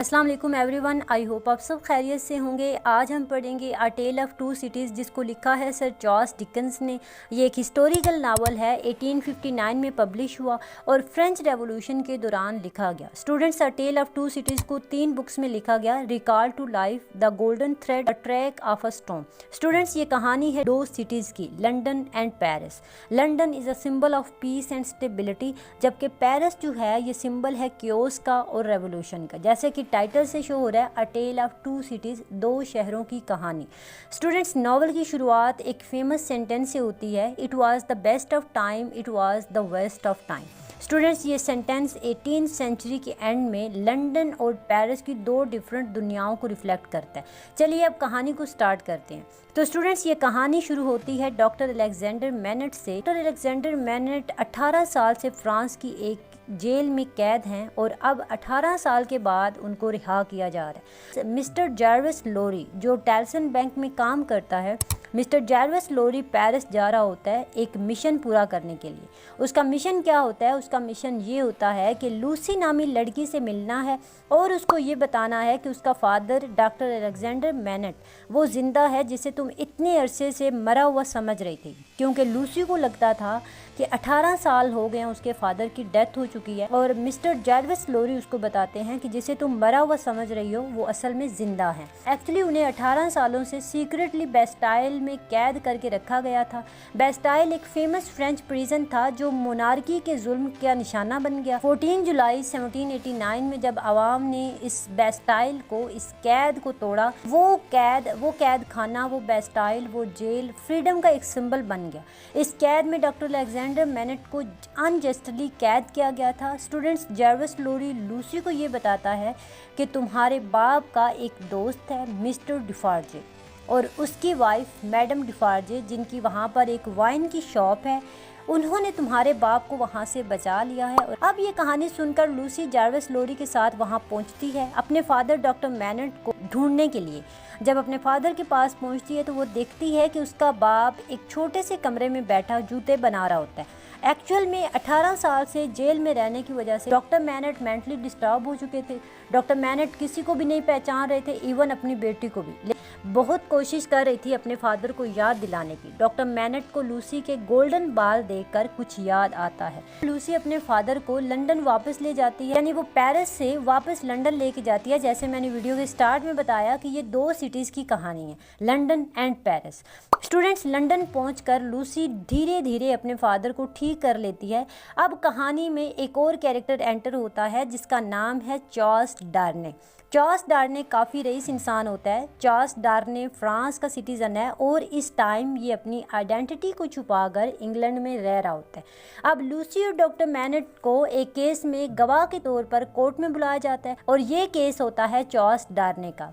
अस्सलाम वालेकुम everyone, I hope आप सब खैरियत से होंगे। आज हम पढ़ेंगे अ टेल ऑफ टू सिटीज़, जिसको लिखा है सर चार्ल्स डिकन्स ने। ये एक हिस्टोरिकल नावल है, 1859 में पब्लिश हुआ और फ्रेंच रेवोल्यूशन के दौरान लिखा गया। Students, a tale of two cities को 3 बुक्स में लिखा गया, recall to life, the golden thread, a track of a stone. Students, ये कहानी है 2 सिटीज़ की, London and Paris. London is a symbol of peace and stability, जबकि पेरिस जो है ये सिंबल है क्योस का और रेवोल्यूशन का। जैसे कि टाइटल से शो हो रहा है, अ टेल ऑफ टू सिटीज़, 2 शहरों की कहानी। स्टूडेंट्स, नावल की शुरुआत एक फेमस सेंटेंस से होती है, it was the best of time, it was the worst of time. Students, ये सेंटेंस 18th सेंचुरी के एंड में लंदन और पेरिस की 2 डिफरेंट दुनियाओं को रिफ्लेक्ट करता है। चलिए अब कहानी को स्टार्ट करते हैं। तो स्टूडेंट्स, ये कहानी शुरू होती है डॉक्टर अलेक्जेंडर मैनेट से। डॉक्टर अलेक्जेंडर मैनेट 18 साल से फ्रांस की एक जेल में कैद हैं और अब 18 साल के बाद उनको रिहा किया जा रहा है। मिस्टर जैरविस लोरी, जो टेल्सन बैंक में काम करता है, मिस्टर जैरविस लोरी पेरिस जा रहा होता है एक मिशन पूरा करने के लिए। उसका मिशन क्या होता है? उसका मिशन ये होता है कि लूसी नामी लड़की से मिलना है और उसको ये बताना है कि उसका फादर डॉक्टर अलेक्जेंडर मैनेट वो ज़िंदा है, जिसे तुम इतने अरसे से मरा हुआ समझ रही थी। क्योंकि लूसी को लगता था कि 18 साल हो गए हैं, उसके फादर की डेथ हो चुकी है, और मिस्टर जैरविस लोरी उसको बताते हैं कि जिसे तुम मरा हुआ समझ रही हो वो असल में ज़िंदा है। एक्चुअली उन्हें 18 सालों से सीक्रेटली बेस्टाइल में कैद करके रखा गया था। बेस्टाइल एक फेमस फ्रेंच प्रिजन था जो मोनार्की के जुल्म का निशाना बन गया। 14 जुलाई 1789 में जब आवाम ने इस बेस्टाइल को, इस कैद को तोड़ा, वो कैद खाना, वो बेस्टाइल, वो जेल फ्रीडम का एक सिंबल बन गया। इस कैद में डॉक्टर अलेक्जेंडर मैनेट को अनजस्टली कैद किया गया था। स्टूडेंट्स, जैरविस लोरी लूसी को ये बताता है कि तुम्हारे बाप का एक दोस्त है मिस्टर डिफार्जे और उसकी वाइफ मैडम डिफार्जे, जिनकी वहाँ पर एक वाइन की शॉप है, उन्होंने तुम्हारे बाप को वहाँ से बचा लिया है। और अब ये कहानी सुनकर लूसी जैरविस लोरी के साथ वहाँ पहुँचती है अपने फादर डॉक्टर मैनेट को ढूंढने के लिए। जब अपने फादर के पास पहुँचती है तो वो देखती है कि उसका बाप एक छोटे से कमरे में बैठा जूते बना रहा होता है। एक्चुअल में 18 साल से जेल में रहने की वजह से डॉक्टर मैनेट मेंटली डिस्टर्ब हो चुके थे। डॉक्टर मैनेट किसी को भी नहीं पहचान रहे थे, इवन अपनी बेटी को भी। बहुत कोशिश कर रही थी अपने फादर को याद दिलाने की। डॉक्टर मैनेट को लूसी के गोल्डन बाल देखकर कुछ याद आता है। लूसी अपने फादर को लंदन वापस ले जाती है, यानी वो पेरिस से वापस लंदन लेके जाती है। जैसे मैंने वीडियो के स्टार्ट में बताया कि ये 2 सिटीज़ की कहानी है, London and Paris. Students, London पहुंचकर लूसी धीरे धीरे अपने फादर को ठीक कर लेती है। अब कहानी में एक और कैरेक्टर एंटर होता है जिसका नाम है चार्ल्स डार्ने। चार्ल्स डार्ने काफ़ी रईस इंसान होता है। चार्ल्स डार्ने फ्रांस का सिटीज़न है और इस टाइम ये अपनी आइडेंटिटी को छुपाकर इंग्लैंड में रह रहा होता है। अब लूसी और डॉक्टर मैनेट को एक केस में गवाह के तौर पर कोर्ट में बुलाया जाता है और ये केस होता है चार्ल्स डार्ने का।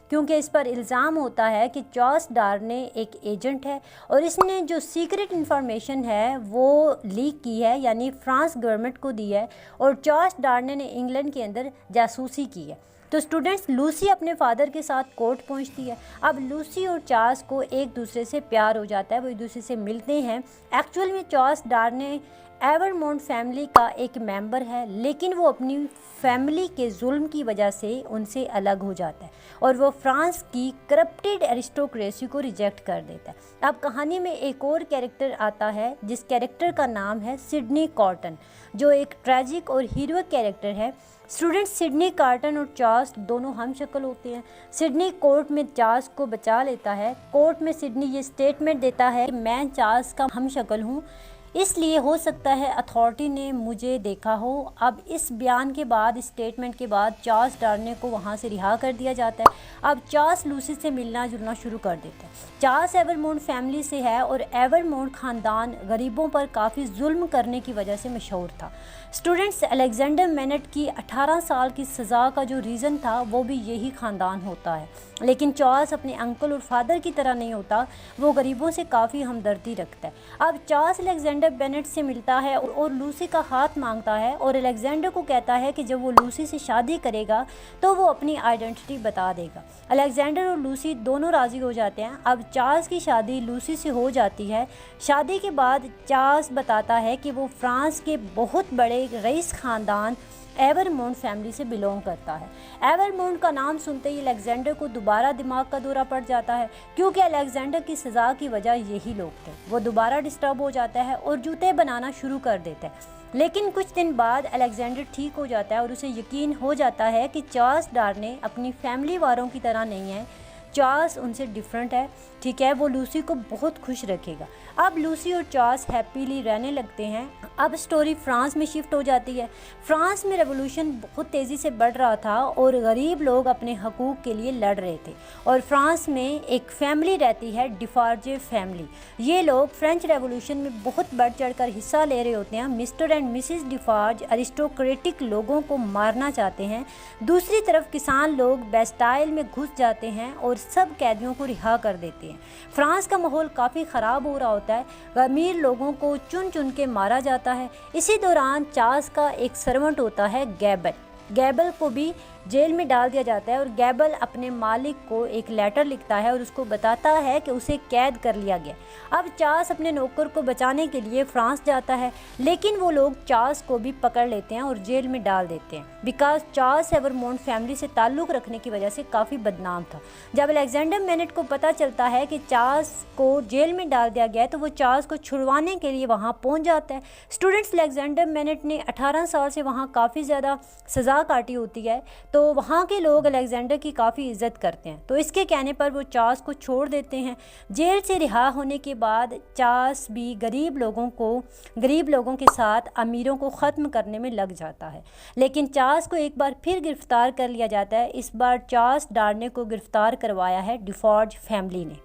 क्योंकि इस पर इल्ज़ाम होता है कि चार्ल्स डार्ने एक एजेंट है और इसने जो सीक्रेट इन्फॉर्मेशन है वो लीक की है, यानी फ्रांस गवर्नमेंट को दी है, और चार्ल्स डार्ने ने इंग्लैंड के अंदर जासूसी की है। तो स्टूडेंट्स, लूसी अपने फादर के साथ कोर्ट पहुंचती है। अब लूसी और चार्ल्स को एक दूसरे से प्यार हो जाता है, वो एक दूसरे से मिलते हैं। एक्चुअल में चार्ल्स डार्ने एवरमोंट फैमिली का एक मेंबर है, लेकिन वो अपनी फैमिली के जुल्म की वजह से उनसे अलग हो जाता है और वो फ्रांस की करप्टेड एरिस्टोक्रेसी को रिजेक्ट कर देता है। अब कहानी में एक और कैरेक्टर आता है जिस कैरेक्टर का नाम है सिडनी कॉर्टन, जो एक ट्रैजिक और हीरोइक कैरेक्टर है। स्टूडेंट्स, सिडनी कॉर्टन और चार्ल्स दोनों हम शक्ल होते हैं। सिडनी कोर्ट में चार्ल्स को बचा लेता है। कोर्ट में सिडनी ये स्टेटमेंट देता है कि मैं चार्ल्स का हम शक्ल हूँ, इसलिए हो सकता है अथॉरिटी ने मुझे देखा हो। अब इस बयान के बाद, इस स्टेटमेंट के बाद चार्ल्स डार्ने को वहाँ से रिहा कर दिया जाता है। अब चार्ल्स लूसी से मिलना जुलना शुरू कर देता है। चार्ल्स एवरमोंट फैमिली से है और एवरमोंट ख़ानदान गरीबों पर काफ़ी जुल्म करने की वजह से मशहूर था। स्टूडेंट्स, अलेक्जेंडर मैनेट की 18 साल की सज़ा का जो रीज़न था वो भी यही ख़ानदान होता है, लेकिन चार्ल्स अपने अंकल और फादर की तरह नहीं होता, वो गरीबों से काफ़ी हमदर्दी रखता है। अब चार्ल्स अलेक्जेंडर बेनेट से मिलता है और लूसी का हाथ मांगता है और अलेक्जेंडर को कहता है कि जब वो लूसी से शादी करेगा तो वो अपनी आइडेंटिटी बता देगा। अलेक्जेंडर और लूसी दोनों राज़ी हो जाते हैं। अब चार्ल्स की शादी लूसी से हो जाती है। शादी के बाद चार्ल्स बताता है कि वो फ्रांस के बहुत बड़े रईस ख़ानदान एवरमोंट फैमिली से बिलोंग करता है। एवरमोंट का नाम सुनते ही अलेक्जेंडर को दोबारा दिमाग का दौरा पड़ जाता है, क्योंकि अलेक्जेंडर की सज़ा की वजह यही लोग थे। वो दोबारा डिस्टर्ब हो जाता है और जूते बनाना शुरू कर देता है। लेकिन कुछ दिन बाद अलेक्जेंडर ठीक हो जाता है और उसे यकीन हो जाता है कि चार्ल्स डार्ने अपनी फैमिली वालों की तरह नहीं है, चार्ल्स उनसे डिफरेंट है, ठीक है। वो लूसी को बहुत खुश रखेगा। अब लूसी और चार्ल्स हैप्पीली रहने लगते हैं। अब स्टोरी फ्रांस में शिफ्ट हो जाती है। फ्रांस में रेवोल्यूशन बहुत तेज़ी से बढ़ रहा था और गरीब लोग अपने हकूक़ के लिए लड़ रहे थे। और फ्रांस में एक फैमिली रहती है, डिफार्जे फैमिली। ये लोग फ्रेंच रेवोल्यूशन में बहुत बढ़ चढ़ कर हिस्सा ले रहे होते हैं। मिस्टर एंड मिसिस डिफार्ज अरिस्टोक्रेटिक लोगों को मारना चाहते हैं। दूसरी तरफ किसान लोग बेस्टाइल में घुस जाते हैं और सब कैदियों को रिहा कर देते हैं। फ्रांस का माहौल काफ़ी ख़राब हो रहा होता है। अमीर लोगों को चुन चुन के मारा जाता है। इसी दौरान चार्ल्स का एक सर्वेंट होता है गैबल को भी जेल में डाल दिया जाता है। और गैबल अपने मालिक को एक लेटर लिखता है और उसको बताता है कि उसे कैद कर लिया गया। अब चार्ल्स अपने नौकर को बचाने के लिए फ्रांस जाता है, लेकिन वो लोग चार्ल्स को भी पकड़ लेते हैं और जेल में डाल देते हैं, बिकॉज चार्ल्स एवरमोंट फैमिली से ताल्लुक़ रखने की वजह से काफ़ी बदनाम था। जब अलेक्जेंडर मैनेट को पता चलता है कि चार्ल्स को जेल में डाल दिया गया है, तो वो चार्ल्स को छुड़वाने के लिए वहाँ पहुँच जाता है। स्टूडेंट्स, अलेक्जेंडर मैनेट ने 18 साल से वहाँ काफ़ी ज़्यादा सज़ा काटी होती है, तो वहाँ के लोग अलेक्जेंडर की काफ़ी इज्जत करते हैं। तो इसके कहने पर वो चार्ल्स को छोड़ देते हैं। जेल से रिहा होने के बाद चार्ल्स भी गरीब लोगों के साथ अमीरों को ख़त्म करने में लग जाता है। लेकिन चार्ल्स को एक बार फिर गिरफ्तार कर लिया जाता है। इस बार चार्ल्स डार्ने को गिरफ्तार करवाया है डिफॉर्ज फैमिली ने।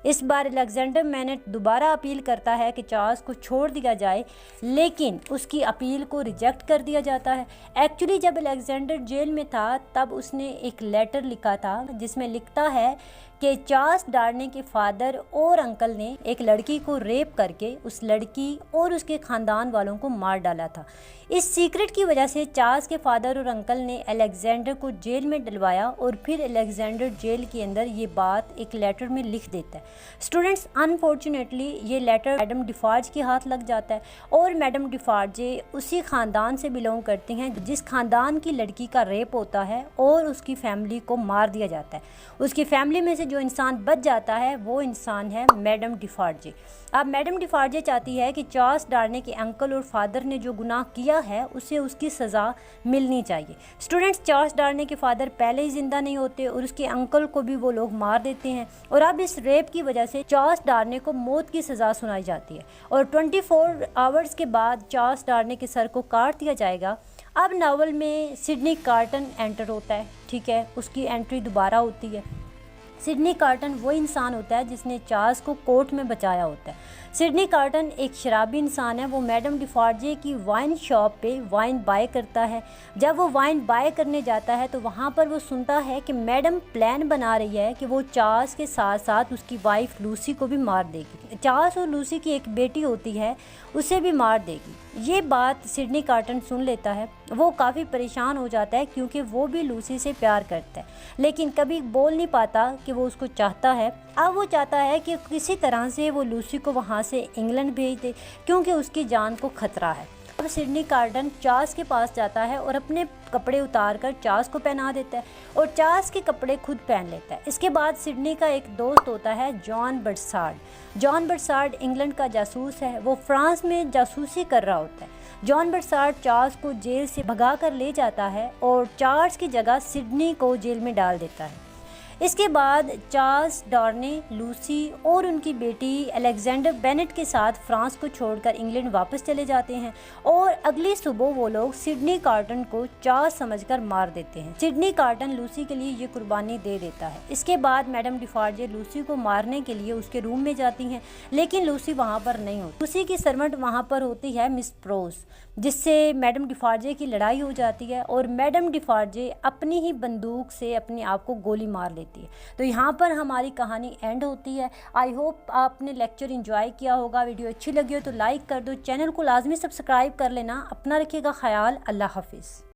इस बार अलेक्जेंडर मैनेट दोबारा अपील करता है कि चार्ल्स को छोड़ दिया जाए, लेकिन उसकी अपील को रिजेक्ट कर दिया जाता है। एक्चुअली जब अलेक्जेंडर जेल में था तब उसने एक लेटर लिखा था जिसमें लिखता है कि चार्ल्स डार्ने के फादर और अंकल ने एक लड़की को रेप करके उस लड़की और उसके ख़ानदान वालों को मार डाला था। इस सीक्रेट की वजह से चार्ल्स के फादर और अंकल ने अलेक्जेंडर को जेल में डलवाया और फिर अलेक्जेंडर जेल के अंदर ये बात एक लेटर में लिख देता है। स्टूडेंट्स, अनफॉर्चुनेटली ये लेटर मैडम डिफार्ज के हाथ लग जाता है और मैडम डिफार्जे उसी ख़ानदान से बिलोंग करती हैं जिस ख़ानदान की लड़की का रेप होता है और उसकी फैमिली को मार दिया जाता है। उसकी फैमिली में से जो इंसान बच जाता है वो इंसान है मैडम डिफार्जे। अब मैडम डिफार्जे चाहती है कि चार्ल्स डार्ने के अंकल और फादर ने जो गुनाह किया है उसे उसकी सज़ा मिलनी चाहिए। स्टूडेंट्स, चार्ल्स डार्ने के फादर पहले ही ज़िंदा नहीं होते और उसके अंकल को भी वो लोग मार देते हैं और अब इस रेप की वजह से चार्ल्स डार्ने को मौत की सज़ा सुनाई जाती है और 24 आवर्स के बाद चार्ल्स डार्ने के सर को काट दिया जाएगा। अब नावल में सिडनी कार्टन एंटर होता है, ठीक है, उसकी एंट्री दोबारा होती है। सिडनी कार्टन वो इंसान होता है जिसने चार्ल्स को कोर्ट में बचाया होता है। सिडनी कार्टन एक शराबी इंसान है। वो मैडम डिफार्जे की वाइन शॉप पे वाइन बाय करता है। जब वो वाइन बाय करने जाता है तो वहाँ पर वो सुनता है कि मैडम प्लान बना रही है कि वो चार्ल्स के साथ साथ उसकी वाइफ लूसी को भी मार देगी। चार्ल्स और लूसी की एक बेटी होती है, उसे भी मार देगी। ये बात सिडनी कार्टन सुन लेता है। वो काफ़ी परेशान हो जाता है क्योंकि वो भी लूसी से प्यार करता है, लेकिन कभी बोल नहीं पाता कि वो उसको चाहता है। अब वो चाहता है कि किसी तरह से वो लूसी को वहाँ से इंग्लैंड भेज दे क्योंकि उसकी जान को खतरा है। अब सिडनी कार्टन चार्ल्स के पास जाता है और अपने कपड़े उतार कर चार्ल्स को पहना देता है और चार्ल्स के कपड़े खुद पहन लेता है। इसके बाद सिडनी का एक दोस्त होता है जॉन बर्सार्ड। जॉन बर्सार्ड इंग्लैंड का जासूस है। वो फ्रांस में जासूसी कर रहा होता है। जॉन बर्सार्ड चार्ल्स को जेल से भगा कर ले जाता है और चार्ल्स की जगह सिडनी को जेल में डाल देता है। इसके बाद चार्ल्स डार्ने, लूसी और उनकी बेटी अलेक्जेंडर बेनेट के साथ फ्रांस को छोड़कर इंग्लैंड वापस चले जाते हैं और अगली सुबह वो लोग सिडनी कार्टन को चार्ल्स समझकर मार देते हैं। सिडनी कार्टन लूसी के लिए ये कुर्बानी दे देता है। इसके बाद मैडम डिफार्जे लूसी को मारने के लिए उसके रूम में जाती हैं, लेकिन लूसी वहाँ पर नहीं होती। लूसी की सर्वेंट वहाँ पर होती है मिस प्रोस, जिससे मैडम डिफार्जे की लड़ाई हो जाती है और मैडम डिफार्जे अपनी ही बंदूक से अपने आप को गोली मार लेती है। तो यहाँ पर हमारी कहानी एंड होती है। आई होप आपने लेक्चर एंजॉय किया होगा। वीडियो अच्छी लगी हो तो लाइक कर दो, चैनल को लाजमी सब्सक्राइब कर लेना। अपना रखिएगा ख्याल। अल्लाह हाफिज़।